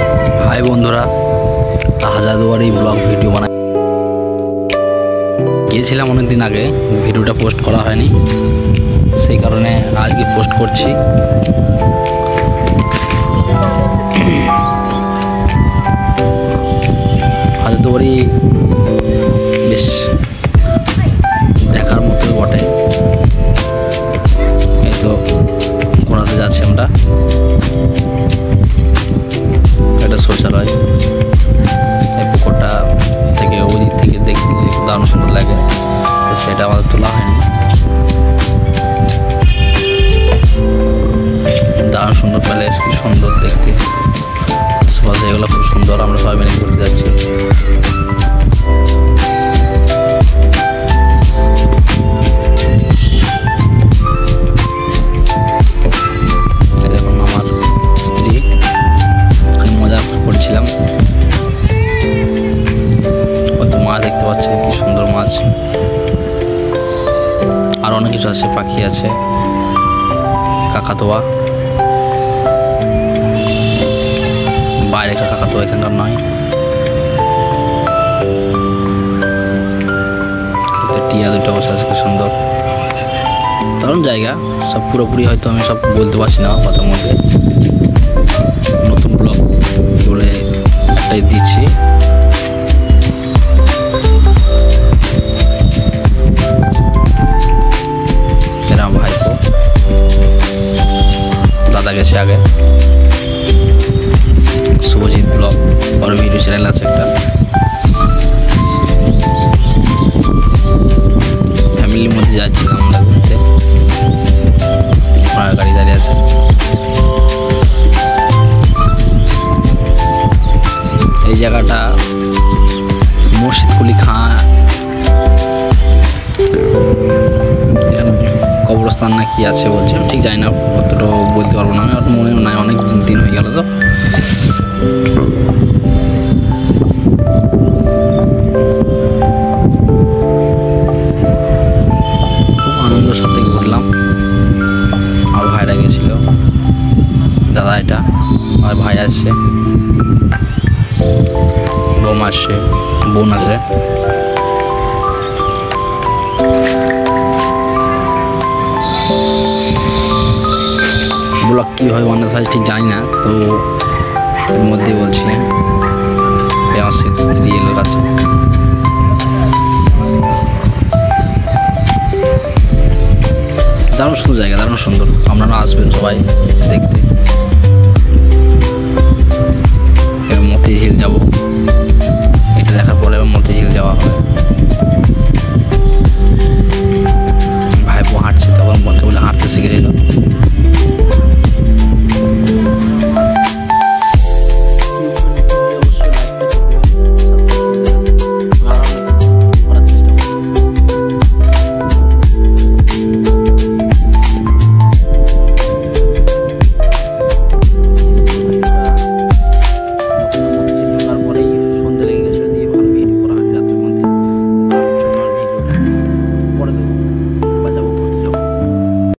हाय बंधुरा हाजारदुआरी blog video बना গিয়েছিলাম অনেক দিন আগে ভিডিওটা পোস্ট করা হয়নি সেই কারণে আজকে পোস্ট করছি। হাজারদুয়ারি বেশ দেখার মতো বটে। এই তো ঘোরাতে যাচ্ছি আমরা, এটা শৌচালয়। এই পুকুরটা থেকে ওই দিক থেকে দেখতে দারুণ সুন্দর লাগে, তো সেটা আমাদের তোলা হয়নি। দারুণ সুন্দর প্যালেস, কি সুন্দর দেখতে, আশেপাশে এগুলো খুব সুন্দর। আমরা সবাই মিলে ঘুরতে যাচ্ছি। দেখুন আমার স্ত্রী মজা করছিলাম। মাছ দেখতে পাচ্ছেন, কি সুন্দর মাছ। আর অনেক কিছু আছে, পাখি আছে, কাকাতুয়া। বাইরে কাকাতুয়া, এখানকার নয়। টিয়া দুটো বসে আছে, কি সুন্দর দারুণ জায়গা। সব পুরোপুরি হয়তো আমি সব বলতে পারছি না কথার মধ্যে। নতুন ব্লগ বলে একটাই দিচ্ছি। ভাইপো দাদা গেছে আগে। শুভজিৎ ব্লগ ওর ভিডিও চ্যানেল আছে একটা। ফ্যামিলির মধ্যে যাচ্ছিলাম আমরা ঘুরতে, ঘোড়ার গাড়ি দাঁড়িয়ে আছে। এই জায়গাটা মুর্শিদকুলি খাঁ কবরস্থান না কি আছে বলছে, আমি ঠিক জানি না, অতটা বলতে পারবো না। আমি মনেও নাই, অনেক দিন হয়ে গেল তো। খুব আনন্দের সাথে ঘুরলাম। আর ভাইরা গেছিল, দাদা এটা, আর ভাই আছে, বোম আসছে, বোন আছে। ব্লগ কীভাবে বানাতে হয় ঠিক জানি না, তো এর মধ্যেই বলছি। আমার স্ত্রী লোক আছে। দারুণ সুন্দর জায়গা, দারুণ সুন্দর। আপনারা আসবেন সবাই দেখতে।